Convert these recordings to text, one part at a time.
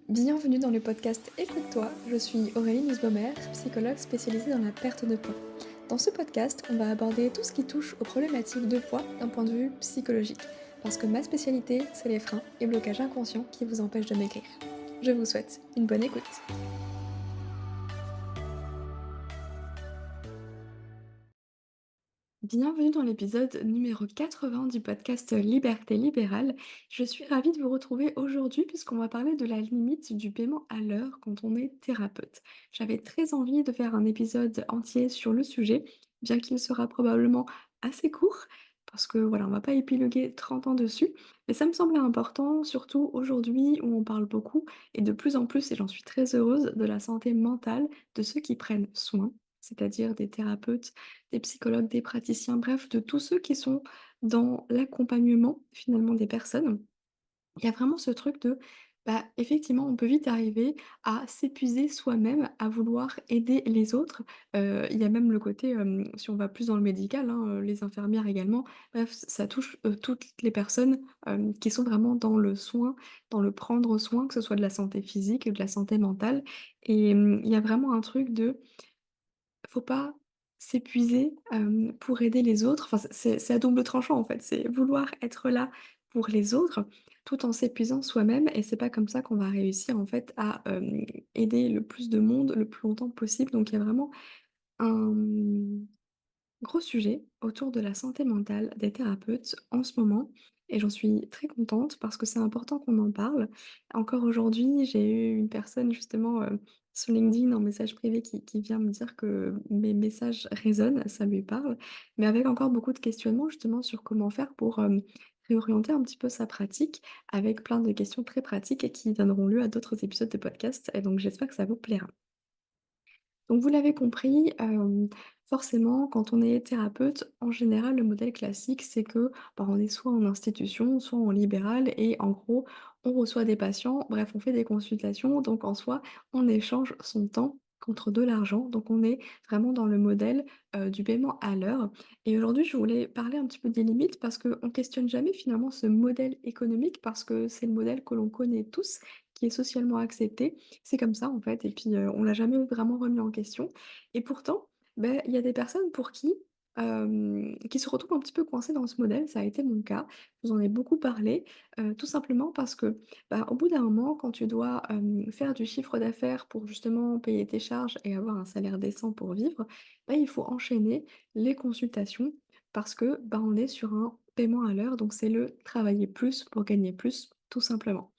Bienvenue dans le podcast Écoute-toi, je suis Aurélie Nussbaumer, psychologue spécialisée dans la perte de poids. Dans ce podcast, on va aborder tout ce qui touche aux problématiques de poids d'un point de vue psychologique, parce que ma spécialité, c'est les freins et blocages inconscients qui vous empêchent de maigrir. Je vous souhaite une bonne écoute. Bienvenue dans l'épisode numéro 80 du podcast Liberté libérale. Je suis ravie de vous retrouver aujourd'hui puisqu'on va parler de la limite du paiement à l'heure quand on est thérapeute. J'avais très envie de faire un épisode entier sur le sujet, bien qu'il sera probablement assez court, parce que voilà, on va pas épiloguer 30 ans dessus, mais ça me semblait important, surtout aujourd'hui où on parle beaucoup et de plus en plus, et j'en suis très heureuse, de la santé mentale de ceux qui prennent soin, c'est-à-dire des thérapeutes, des psychologues, des praticiens, bref, de tous ceux qui sont dans l'accompagnement finalement des personnes. Il y a vraiment ce truc de, bah, effectivement, on peut vite arriver à s'épuiser soi-même, à vouloir aider les autres. Il y a même le côté, si on va plus dans le médical, hein, les infirmières également, bref, ça touche, toutes les personnes, qui sont vraiment dans le soin, dans le prendre soin, que ce soit de la santé physique, de la santé mentale et il y a vraiment un truc de faut pas s'épuiser, pour aider les autres. Enfin, c'est à double tranchant, en fait. C'est vouloir être là pour les autres, tout en s'épuisant soi-même et c'est pas comme ça qu'on va réussir, en fait, à, aider le plus de monde, le plus longtemps possible. Donc il y a vraiment un, gros sujet autour de la santé mentale des thérapeutes en ce moment et j'en suis très contente parce que c'est important qu'on en parle. Encore aujourd'hui, j'ai eu une personne justement, sur LinkedIn en message privé qui vient me dire que mes messages résonnent, ça lui parle, mais avec encore beaucoup de questionnements justement sur comment faire pour, réorienter un petit peu sa pratique avec plein de questions très pratiques et qui donneront lieu à d'autres épisodes de podcast et donc j'espère que ça vous plaira. Donc vous l'avez compris, forcément quand on est thérapeute, en général le modèle classique c'est que, bah, on est soit en institution, soit en libéral et en gros, on reçoit des patients, bref on fait des consultations, donc en soi, on échange son temps contre de l'argent. Donc on est vraiment dans le modèle, du paiement à l'heure et aujourd'hui je voulais parler un petit peu des limites parce qu'on questionne jamais finalement ce modèle économique parce que c'est le modèle que l'on connaît tous, qui est socialement accepté c'est comme ça, en fait et puis, on l'a jamais vraiment remis en question et pourtant, beh, il y a des personnes pour qui se retrouvent un petit peu coincées dans ce modèle. Ça a été mon cas. Je vous en ai beaucoup parlé, tout simplement parce que, bah, au bout d'un moment, quand tu dois, faire du chiffre d'affaires pour justement payer tes charges et avoir un salaire décent pour vivre, bah, il faut enchaîner les consultations parce que, bah, on est sur un paiement à l'heure, donc c'est le travailler plus pour gagner plus, tout simplement.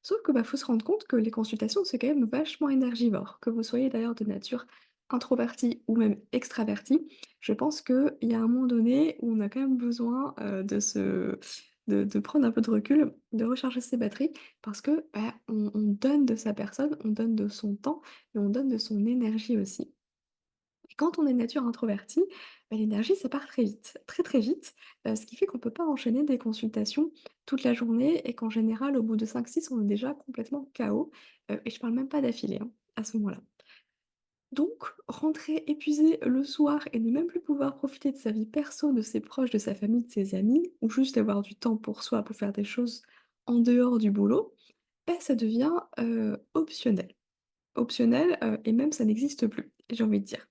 Sauf que, bah, faut se rendre compte que les consultations, c'est quand même vachement énergivore. Que vous soyez d'ailleurs de nature introvertie ou même extravertie, je pense qu'il y a un moment donné où on a quand même besoin, de prendre un peu de recul, de recharger ses batteries parce que, bah, on donne de sa personne, on donne de son temps et on donne de son énergie aussi. Et quand on est de nature introvertie, bah, l'énergie, ça part très vite, très, très vite, ce qui fait qu'on peut pas enchaîner des consultations toute la journée et qu'en général, au bout de 5-6, on est déjà complètement KO, et je parle même pas d'affilée, hein, à ce moment-là. Donc rentrer épuisé le soir et ne même plus pouvoir profiter de sa vie perso, de ses proches, de sa famille, de ses amis ou juste avoir du temps pour soi, pour faire des choses en dehors du boulot, bah, ça devient, optionnel. Optionnel, et même ça n'existe plus, j'ai envie de dire.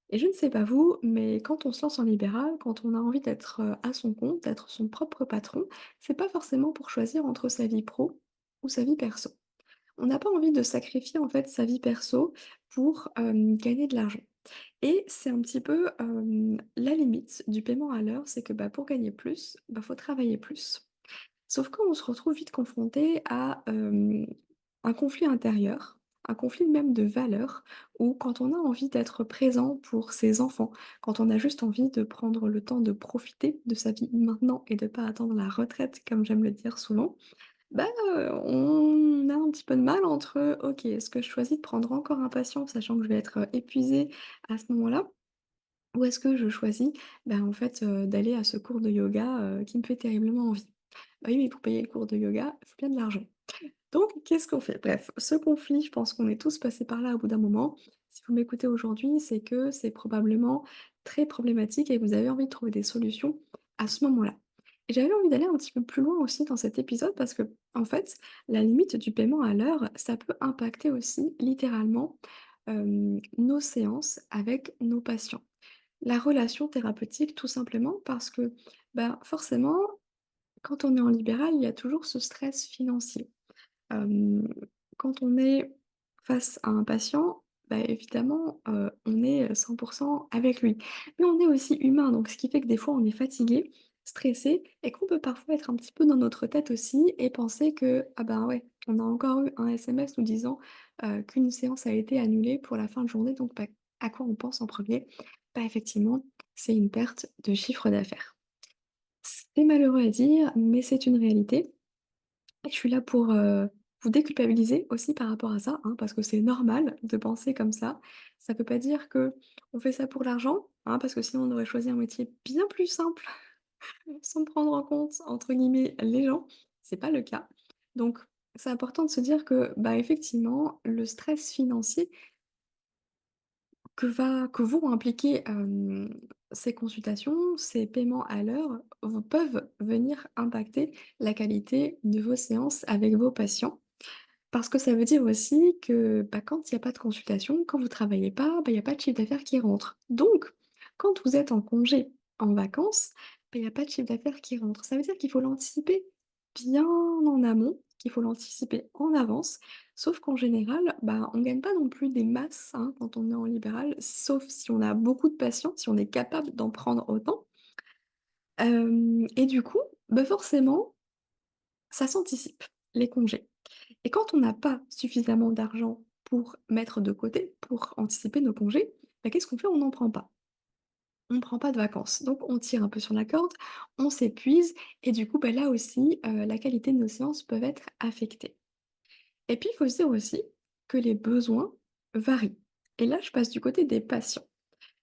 Et je ne sais pas vous, mais quand on se lance en libéral, quand on a envie d'être, à son compte, d'être son propre patron, c'est pas forcément pour choisir entre sa vie pro ou sa vie perso. On n'a pas envie de sacrifier, en fait, sa vie perso pour, gagner de l'argent. Et c'est un petit peu, la limite du paiement à l'heure, c'est que, bah, pour gagner plus, bah, faut travailler plus. Sauf qu'on se retrouve vite confronté à, un conflit intérieur, un conflit même de valeurs, où quand on a envie d'être présent pour ses enfants, quand on a juste envie de prendre le temps de profiter de sa vie maintenant et de pas attendre la retraite comme j'aime le dire souvent, bah, on a un petit peu de mal entre, OK, est-ce que je choisis de prendre encore un patient sachant que je vais être, épuisée à ce moment-là? Ou est-ce que je choisis, bah, en fait, d'aller à ce cours de yoga, qui me fait terriblement envie? Bah oui, mais pour payer le cours de yoga, il faut bien de l'argent. Donc qu'est-ce qu'on fait? Bref, ce conflit, je pense qu'on est tous passés par là au bout d'un moment. Si vous m'écoutez aujourd'hui, c'est que c'est probablement très problématique et que vous avez envie de trouver des solutions à ce moment-là. Et j'avais envie d'aller un petit peu plus loin aussi dans cet épisode parce que, en fait, la limite du paiement à l'heure, ça peut impacter aussi littéralement, nos séances avec nos patients. La relation thérapeutique tout simplement parce que, bah, forcément, quand on est en libéral, il y a toujours ce stress financier. Hem, Quand on est face à un patient, bah, évidemment, on est, 100 avec lui. Mais on est aussi humain, donc ce qui fait que des fois on est fatigué, stressé et qu'on peut parfois être un petit peu dans notre tête aussi et penser que: «Ah ben, ouais, on a encore eu un SMS nous disant, qu'une séance a été annulée pour la fin de journée», donc bah, à quoi on pense en premier? Bah, effectivement, c'est une perte de chiffre d'affaires. C'est malheureux à dire, mais c'est une réalité. Je suis là pour, vous déculpabiliser aussi par rapport à ça, hein, parce que c'est normal de penser comme ça. Ça veut pas dire que on fait ça pour l'argent, hein, parce que sinon on aurait choisi un métier bien plus simple, sans prendre en compte, entre guillemets, «les gens». C'est pas le cas. Donc c'est important de se dire que, bah, effectivement, le stress financier que vont impliquer, ces consultations, ces paiements à l'heure, peuvent venir impacter la qualité de vos séances avec vos patients. Parce que ça veut dire aussi que, bah, quand il y a pas de consultation, quand vous travaillez pas, bah, il y a pas de chiffre d'affaires qui rentre. Donc, quand vous êtes en congé, en vacances, bah, il y a pas de chiffre d'affaires qui rentre. Ça veut dire qu'il faut l'anticiper bien en amont, qu'il faut l'anticiper en avance, sauf qu'en général, bah, on gagne pas non plus des masses, hein, quand on est en libéral, sauf si on a beaucoup de patients, si on est capable d'en prendre autant. Et du coup, bah, forcément, ça s'anticipe, les congés. Et quand on n'a pas suffisamment d'argent pour mettre de côté, pour anticiper nos congés, bah, qu'est-ce qu'on fait? On n'en prend pas. On ne prend pas de vacances. Donc on tire un peu sur la corde, on s'épuise et du coup, bah, là aussi, la qualité de nos séances peuvent être affectées. Et puis il faut se dire aussi que les besoins varient. Et là, je passe du côté des patients.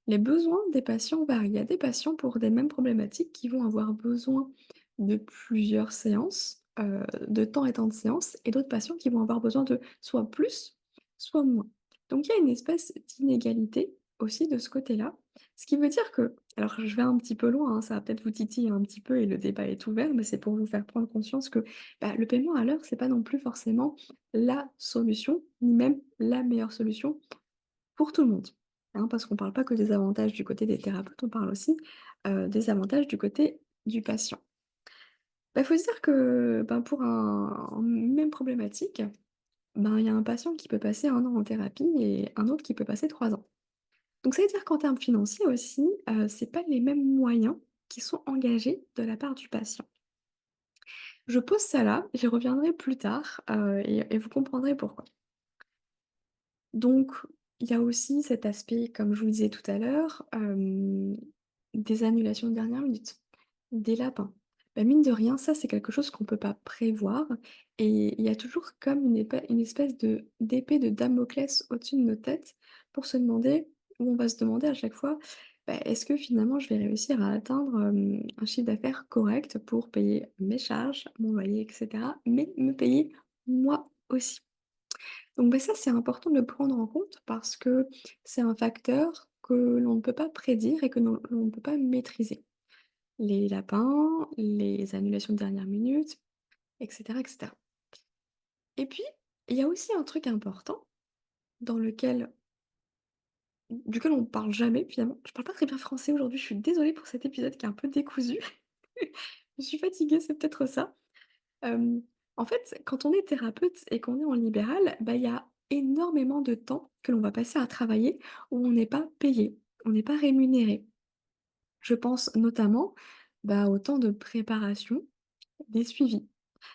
Les besoins des patients varient. Il y a des patients pour des mêmes problématiques qui vont avoir besoin de plusieurs séances, de temps et temps de séances et d'autres patients qui vont avoir besoin de soit plus, soit moins. Donc il y a une espèce d'inégalité aussi de ce côté-là. Ce qui veut dire que alors je vais un petit peu loin, hein, ça va peut-être vous titiller un petit peu et le débat est ouvert, mais c'est pour vous faire prendre conscience que, bah, le paiement à l'heure, c'est pas non plus forcément la solution, ni même la meilleure solution pour tout le monde, hein, parce qu'on parle pas que des avantages du côté des thérapeutes, on parle aussi, des avantages du côté du patient. Bah, faut se dire que, ben, pour un même problématique, ben, il y a un patient qui peut passer 1 an en thérapie et un autre qui peut passer 3 ans. Donc ça veut dire qu'en termes financiers aussi, c'est pas les mêmes moyens qui sont engagés de la part du patient. Je pose ça là, j'y reviendrai plus tard, et vous comprendrez pourquoi. Donc, il y a aussi cet aspect, comme je vous le disais tout à l'heure, des annulations de dernière minute, des lapins. Bah, mine de rien, ça, c'est quelque chose qu'on peut pas prévoir et il y a toujours comme une espèce d'épée de Damoclès au-dessus de nos têtes pour se demander où on va se demander à chaque fois: «Bah, est-ce que finalement je vais réussir à atteindre, un chiffre d'affaires correct pour payer mes charges, mon loyer et cetera, mais me payer moi aussi?» Donc bah, ça, c'est important de le prendre en compte parce que c'est un facteur que l'on ne peut pas prédire et que l'on ne peut pas maîtriser. Les lapins, les annulations de dernière minute, et cetera, et cetera. Et puis, il y a aussi un truc important dans lequel duquel on ne parle jamais finalement. Je parle pas très bien français aujourd'hui, je suis désolée pour cet épisode qui est un peu décousu. Je suis fatiguée, c'est peut-être ça. Hem, En fait, quand on est thérapeute et qu'on est en libéral, bah, il y a énormément de temps que l'on va passer à travailler où on n'est pas payé, on n'est pas rémunéré. Je pense notamment, bah, au temps de préparation des suivis.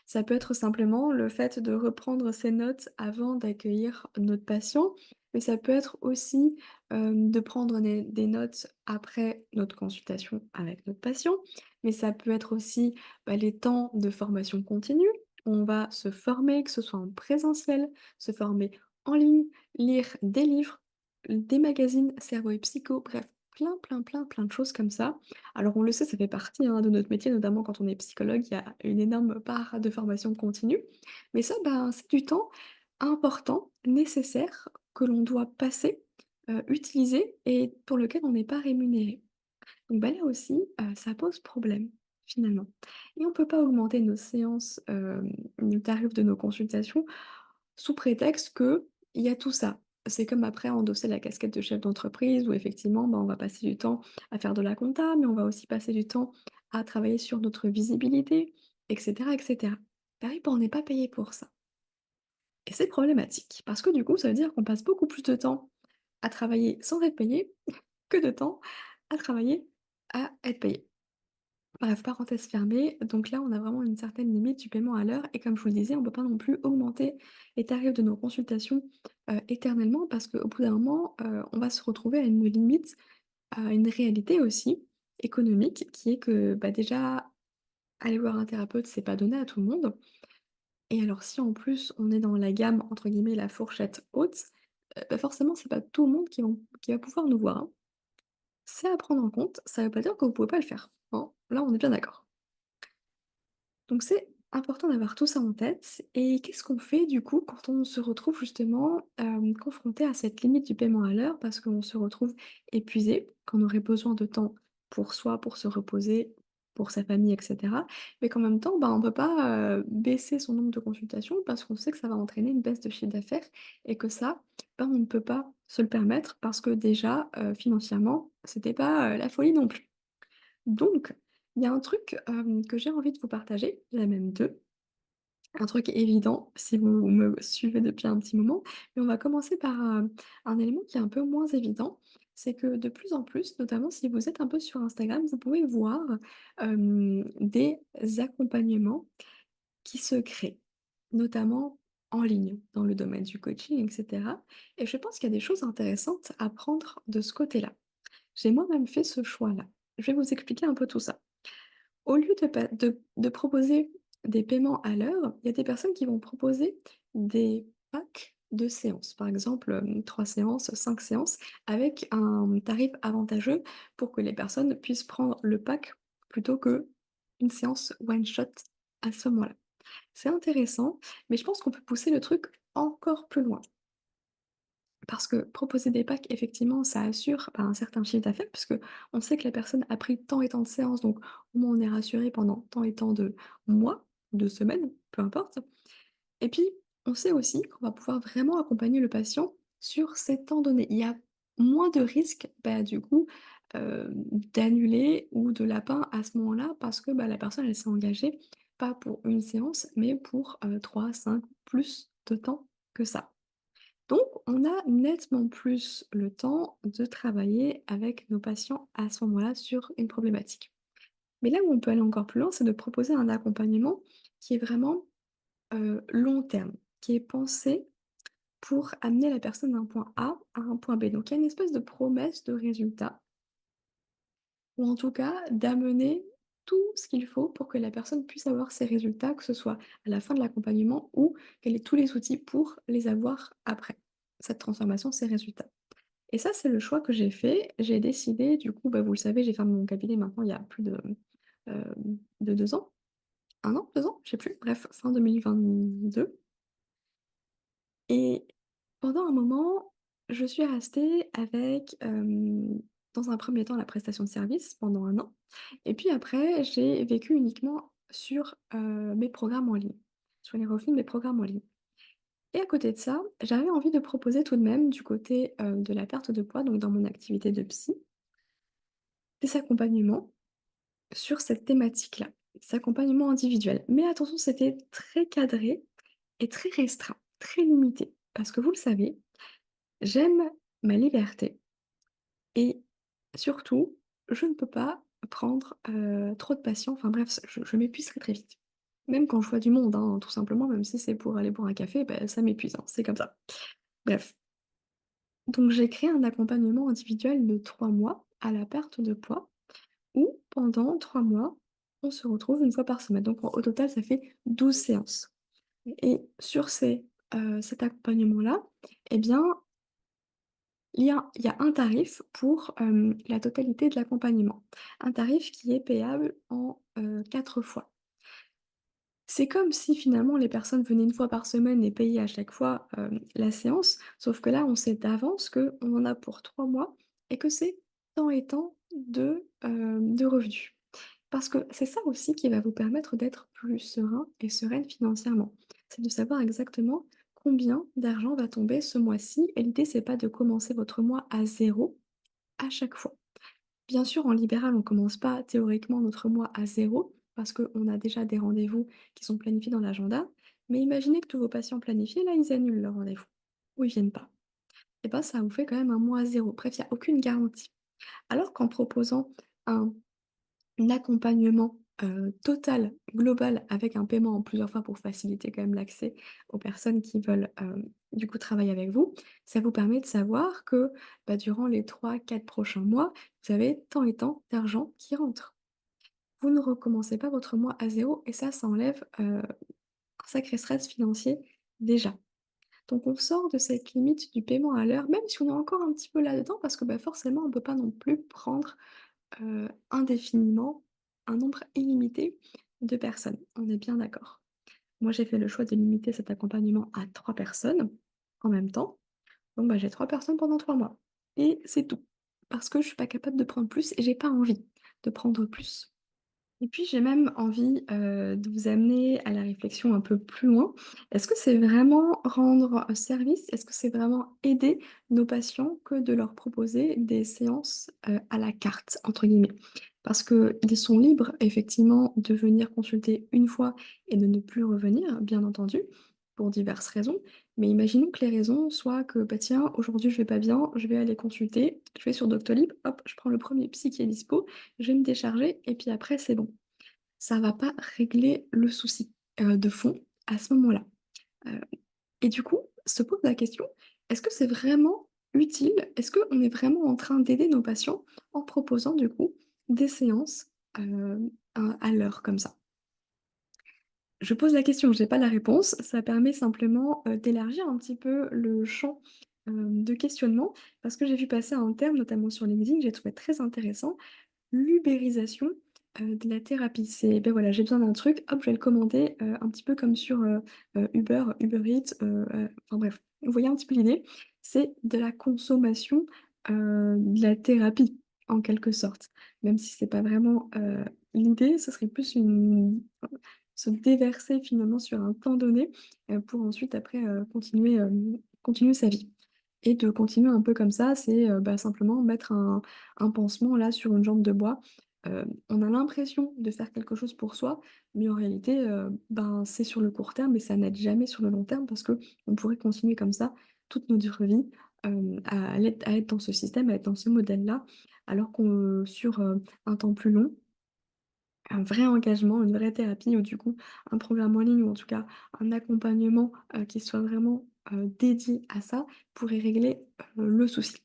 Ça peut être simplement le fait de reprendre ses notes avant d'accueillir notre patient, mais ça peut être aussi, de prendre des notes après notre consultation avec notre patient, mais ça peut être aussi, bah, les temps de formation continue. On va se former, que ce soit en présentiel, se former en ligne, lire des livres, des magazines cerveau et psycho, bref, plein, plein, plein, plein de choses comme ça. Alors on le sait, ça fait partie, hein, de notre métier, notamment quand on est psychologue, il y a une énorme part de formation continue. Mais ça, ben, c'est du temps important, nécessaire, que l'on doit passer, utiliser et pour lequel on n'est pas rémunéré. Donc bah, là aussi, ça pose problème. finalement. Et on peut pas augmenter nos séances, le tarif de nos consultations sous prétexte qu'il y a tout ça. C'est comme après endosser la casquette de chef d'entreprise où effectivement, bah, on va passer du temps à faire de la compta, mais on va aussi passer du temps à travailler sur notre visibilité et cetera et cetera. Bah oui, bah, on n'est pas payé pour ça et c'est problématique parce que du coup, ça veut dire qu'on passe beaucoup plus de temps à travailler sans être payé que de temps à travailler à être payé. Bref, parenthèse fermée, donc là, on a vraiment une certaine limite du paiement à l'heure et comme je vous le disais, on ne peut pas non plus augmenter les tarifs de nos consultations, éternellement parce qu'au bout d'un moment, on va se retrouver à une limite, à une réalité aussi économique qui est que, bah, déjà, aller voir un thérapeute, c'est pas donné à tout le monde et alors si en plus on est dans la gamme, entre guillemets, «la fourchette haute», bah, forcément, c'est pas tout le monde qui va pouvoir nous voir, hein. C'est à prendre en compte, ça veut pas dire que vous pouvez pas le faire, hein, là, on est bien d'accord. Donc c'est important d'avoir tout ça en tête et qu'est-ce qu'on fait du coup quand on se retrouve justement, confronté à cette limite du paiement à l'heure? Parce qu'on se retrouve épuisé, qu'on aurait besoin de temps pour soi, pour se reposer, pour sa famille et cetera. Mais qu'en même temps, bah, on ne peut pas, baisser son nombre de consultations parce qu'on sait que ça va entraîner une baisse de chiffre d'affaires et que ça, bah, on ne peut pas se le permettre parce que déjà, financièrement, c'était pas, la folie non plus. Donc, il y a un truc, que j'ai envie de vous partager, il y en a même 2. Un truc évident, si vous me suivez depuis un petit moment, mais on va commencer par, un élément qui est un peu moins évident. C'est que de plus en plus, notamment si vous êtes un peu sur Instagram, vous pouvez voir, des accompagnements qui se créent, notamment en ligne, dans le domaine du coaching et cetera et je pense qu'il y a des choses intéressantes à prendre de ce côté-là. J'ai moi-même fait ce choix-là. Je vais vous expliquer un peu tout ça. Au lieu de proposer des paiements à l'heure, il y a des personnes qui vont proposer des packs de séances. Par exemple, 3 séances, 5 séances avec un tarif avantageux pour que les personnes puissent prendre le pack plutôt qu'une séance one shot à ce moment-là. C'est intéressant, mais je pense qu'on peut pousser le truc encore plus loin. Parce que proposer des packs, effectivement, ça assure, bah, un certain chiffre d'affaires puisque on sait que la personne a pris tant et tant de séances, donc au moins on est rassuré pendant tant et tant de mois, de semaines, peu importe. Et puis, on sait aussi qu'on va pouvoir vraiment accompagner le patient sur ces temps donnés. Il y a moins de risques, bah, du coup, d'annuler ou de lapin à ce moment-là parce que, bah, la personne, elle s'est engagée, pas pour une séance, mais pour, 3, 5, plus de temps que ça. Donc, on a nettement plus le temps de travailler avec nos patients à ce moment-là sur une problématique. Mais là où on peut aller encore plus loin, c'est de proposer un accompagnement qui est vraiment long terme, qui est pensé pour amener la personne d'un point A à un point B. Donc, il y a une espèce de promesse de résultat, ou en tout cas d'amener tout ce qu'il faut pour que la personne puisse avoir ses résultats, que ce soit à la fin de l'accompagnement ou qu'elle ait tous les outils pour les avoir après. Cette transformation, ces résultats. Et ça, c'est le choix que j'ai fait. J'ai décidé du coup, bah, vous le savez, j'ai fermé mon cabinet maintenant il y a plus de 2 ans. 1 an? 2 ans? Je sais plus. Bref, fin 2022 et pendant un moment, je suis restée avec, dans un premier temps, la prestation de service pendant 1 an et puis après, j'ai vécu uniquement sur, mes programmes en ligne, sur les revenus de mes programmes en ligne et à côté de ça, j'avais envie de proposer tout de même du côté, de la perte de poids, donc dans mon activité de psy, des accompagnements sur cette thématique-là, des accompagnements individuels. Mais attention, c'était très cadré et très restreint, très limité. Parce que vous le savez, j'aime ma liberté et surtout, je ne peux pas prendre, trop de patients. Enfin bref, je m'épuise très, très vite. Même quand je vois du monde, hein, tout simplement, même si c'est pour aller boire un café, bah, ça m'épuise, hein, c'est comme ça. Bref, donc j'ai créé un accompagnement individuel de 3 mois à la perte de poids où pendant 3 mois, on se retrouve une fois par semaine. Donc au total, ça fait 12 séances et sur cet accompagnement-là, eh bien, il y a un tarif pour, la totalité de l'accompagnement. Un tarif qui est payable en, 4 fois. C'est comme si finalement les personnes venaient une fois par semaine et payaient à chaque fois, la séance, sauf que là, on sait d'avance qu'on en a pour 3 mois et que c'est tant et tant de revenus. Parce que c'est ça aussi qui va vous permettre d'être plus serein et sereine financièrement. C'est de savoir exactement combien d'argent va tomber ce mois-ci et l'idée c'est pas de commencer votre mois à zéro à chaque fois. Bien sûr, en libéral, on commence pas théoriquement notre mois à zéro parce qu'on a déjà des rendez-vous qui sont planifiés dans l'agenda. Mais imaginez que tous vos patients planifiés, là, ils annulent leur rendez-vous ou ils viennent pas. Et ben, ça vous fait quand même un mois à zéro. Bref, il n'y a aucune garantie. Alors qu'en proposant un accompagnement total, global, avec un paiement en plusieurs fois pour faciliter quand même l'accès aux personnes qui veulent du coup travailler avec vous, ça vous permet de savoir que bah, durant les 3, 4 prochains mois, vous avez tant et tant d'argent qui rentre. Vous ne recommencez pas votre mois à zéro et ça enlève, un sacré stress financier déjà. Donc on sort de cette limite du paiement à l'heure, même si on est encore un petit peu là-dedans parce que, bah, forcément on ne peut pas non plus prendre, indéfiniment un nombre illimité de personnes. On est bien d'accord. Moi j'ai fait le choix de limiter cet accompagnement à 3 personnes en même temps. Donc bah, j'ai 3 personnes pendant 3 mois et c'est tout. Parce que je suis pas capable de prendre plus et j'ai pas envie de prendre plus. Et puis j'ai même envie, de vous amener à la réflexion un peu plus loin. Est-ce que c'est vraiment rendre service? Est-ce que c'est vraiment aider nos patients que de leur proposer des séances, «à la carte» entre guillemets? Parce qu'ils sont libres effectivement de venir consulter une fois et de ne plus revenir, bien entendu, pour diverses raisons. Mais imaginons que les raisons soient que, bah, tiens, aujourd'hui je vais pas bien, je vais aller consulter, je vais sur Doctolib, hop, je prends le premier psy qui est dispo, je vais me décharger et puis après c'est bon. Ça va pas régler le souci, de fond à ce moment-là. Heu et du coup, se pose la question, est-ce que c'est vraiment utile? Est-ce qu'on est vraiment en train d'aider nos patients en proposant du coup des séances, à l'heure comme ça? Je pose la question, j'ai pas la réponse, ça permet simplement, d'élargir un petit peu le champ, de questionnement parce que j'ai vu passer un terme, notamment sur LinkedIn, que j'ai trouvé très intéressant. L'ubérisation, de la thérapie. C'est, ben voilà, j'ai besoin d'un truc, hop, je vais le commander, un petit peu comme sur, Uber Eats, enfin bref, vous voyez un petit peu l'idée? C'est de la consommation, de la thérapie, en quelque sorte. Même si c'est pas vraiment, l'idée, ce serait plus une se déverser finalement sur un temps donné, pour ensuite après, continuer sa vie. Et de continuer un peu comme ça, c'est, bah, simplement mettre un pansement là sur une jambe de bois. On a l'impression de faire quelque chose pour soi, mais en réalité, ben, c'est sur le court terme et ça n'aide jamais sur le long terme parce qu'on pourrait continuer comme ça toute notre vie, à être dans ce système, à être dans ce modèle-là, alors qu'on sur, un temps plus long, un vrai engagement, une vraie thérapie ou du coup un programme en ligne ou en tout cas un accompagnement, qui soit vraiment, dédié à ça pourrait régler, le souci.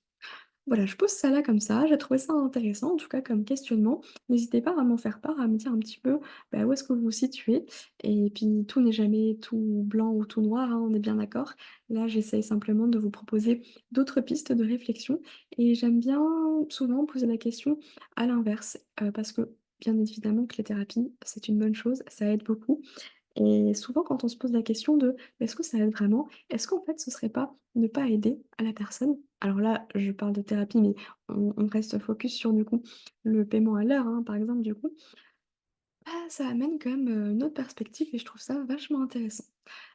Voilà, je pose ça là comme ça, j'ai trouvé ça intéressant en tout cas comme questionnement. N'hésitez pas à m'en faire part, à me dire un petit peu, bah, où est-ce que vous vous situez et puis tout n'est jamais tout blanc ou tout noir, hein, on est bien d'accord. Là, j'essaye simplement de vous proposer d'autres pistes de réflexion et j'aime bien souvent poser la question à l'inverse, parce que bien évidemment que les thérapies, c'est une bonne chose, ça aide beaucoup et souvent quand on se pose la question de: «Est-ce que ça aide vraiment?» Est-ce qu'en fait ce serait pas ne pas aider à la personne? Alors là, je parle de thérapie, mais on reste focus sur du coup le paiement à l'heure, hein, par exemple du coup. Bah, ça amène quand même, une autre perspective et je trouve ça vachement intéressant.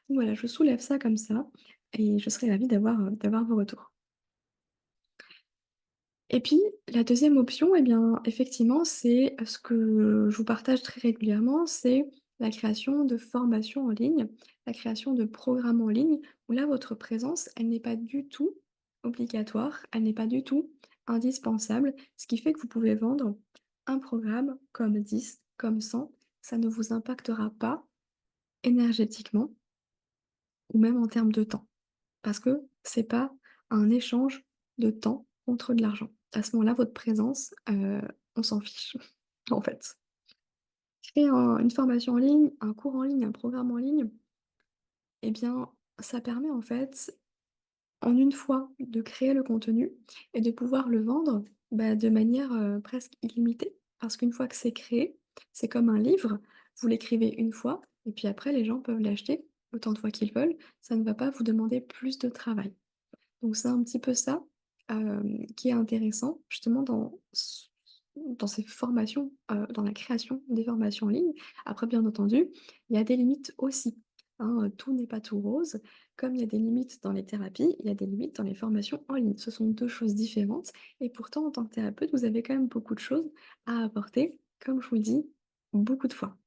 Donc voilà, je soulève ça comme ça et je serais ravie d'avoir vos retours. Et puis, la deuxième option, eh bien, effectivement, c'est ce que je vous partage très régulièrement, c'est la création de formations en ligne, la création de programmes en ligne, où là, votre présence, elle n'est pas du tout obligatoire, elle n'est pas du tout indispensable, ce qui fait que vous pouvez vendre un programme comme 10, comme 100, ça ne vous impactera pas énergétiquement ou même en termes de temps. Parce que c'est pas un échange de temps contre de l'argent. À ce moment-là, votre présence, on s'en fiche, en fait. Créer une formation en ligne, un cours en ligne, un programme en ligne, eh bien, ça permet en fait, en une fois, de créer le contenu et de pouvoir le vendre, bah, de manière, presque illimitée. Parce qu'une fois que c'est créé, c'est comme un livre, vous l'écrivez une fois et puis après les gens peuvent l'acheter autant de fois qu'ils veulent. Ça ne va pas vous demander plus de travail. Donc c'est un petit peu ça, qui est intéressant justement dans dans ces formations, dans la création des formations en ligne. Après, bien entendu, il y a des limites aussi, hein, tout n'est pas tout rose. Comme il y a des limites dans les thérapies, il y a des limites dans les formations en ligne. Ce sont 2 choses différentes et pourtant, en tant que thérapeute, vous avez quand même beaucoup de choses à apporter, comme je vous le dis beaucoup de fois.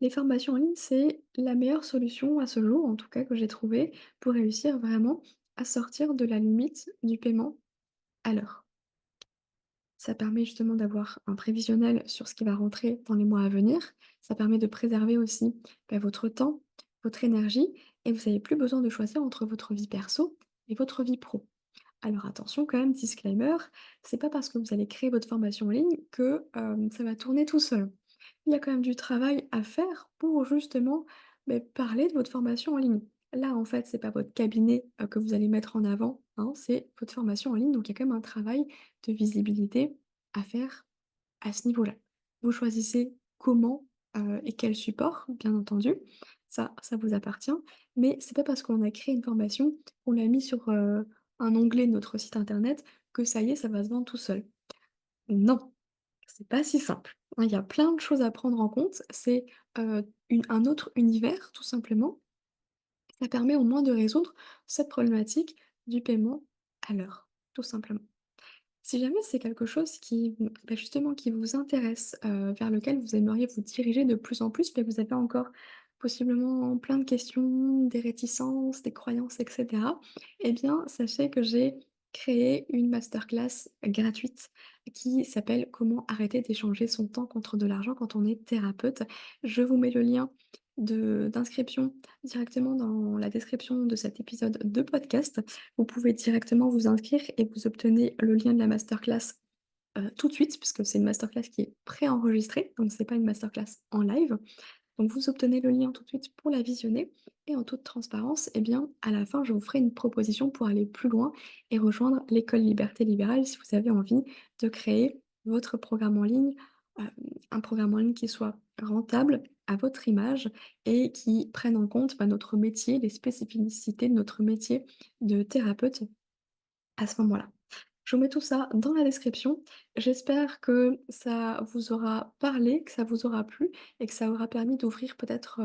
Les formations en ligne, c'est la meilleure solution à ce jour, en tout cas que j'ai trouvé, pour réussir vraiment à sortir de la limite du paiement à l'heure. Ça permet justement d'avoir un prévisionnel sur ce qui va rentrer dans les mois à venir. Ça permet de préserver aussi, votre temps, votre énergie et vous n'avez plus besoin de choisir entre votre vie perso et votre vie pro. Alors attention quand même, disclaimer, c'est pas parce que vous allez créer votre formation en ligne que, ça va tourner tout seul. Il y a quand même du travail à faire pour justement, parler de votre formation en ligne. Là, en fait, c'est pas votre cabinet, que vous allez mettre en avant, hein, c'est votre formation en ligne, donc il y a quand même un travail de visibilité à faire à ce niveau-là. Vous choisissez comment, et quel support, bien entendu, ça vous appartient, mais c'est pas parce qu'on a créé une formation, qu'on l'a mis sur, un onglet de notre site internet que ça y est, ça va se vendre tout seul. Non, c'est pas si simple, hein, il y a plein de choses à prendre en compte. C'est, une un autre univers, tout simplement. Ça permet au moins de résoudre cette problématique du paiement à l'heure, tout simplement. Si jamais c'est quelque chose qui, justement qui vous intéresse, vers lequel vous aimeriez vous diriger de plus en plus, mais vous avez encore possiblement plein de questions, des réticences, des croyances et cetera, eh bien, sachez que j'ai créé une masterclass gratuite qui s'appelle «Comment arrêter d'échanger son temps contre de l'argent quand on est thérapeute». Je vous mets le lien de d'inscription directement dans la description de cet épisode de podcast. Vous pouvez directement vous inscrire et vous obtenez le lien de la masterclass, tout de suite puisque c'est une masterclass qui est préenregistrée, donc c'est pas une masterclass en live. Donc vous obtenez le lien tout de suite pour la visionner et en toute transparence, eh bien, à la fin, je vous ferai une proposition pour aller plus loin et rejoindre l'école Liberté Libérale si vous avez envie de créer votre programme en ligne, hem, un programme en ligne qui soit rentable à votre image et qui prenne en compte, notre métier, les spécificités de notre métier de thérapeute à ce moment-là. Je vous mets tout ça dans la description. J'espère que ça vous aura parlé, que ça vous aura plu et que ça aura permis d'ouvrir peut-être,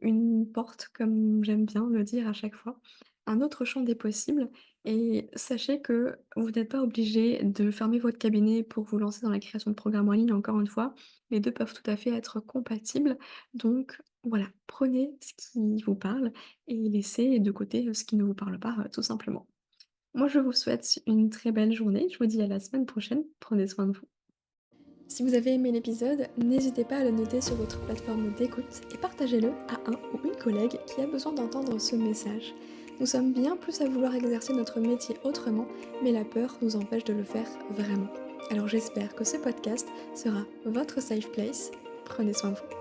une porte, comme j'aime bien le dire à chaque fois, un autre champ des possibles et sachez que vous n'êtes pas obligé de fermer votre cabinet pour vous lancer dans la création de programmes en ligne, encore une fois. Les 2 peuvent tout à fait être compatibles donc voilà, prenez ce qui vous parle et laissez de côté, ce qui ne vous parle pas, tout simplement. Moi, je vous souhaite une très belle journée. Je vous dis à la semaine prochaine. Prenez soin de vous. Si vous avez aimé l'épisode, n'hésitez pas à le noter sur votre plateforme d'écoute et partagez-le à un ou une collègue qui a besoin d'entendre ce message. Nous sommes bien plus à vouloir exercer notre métier autrement, mais la peur nous empêche de le faire vraiment. Alors j'espère que ce podcast sera votre safe place. Prenez soin de vous.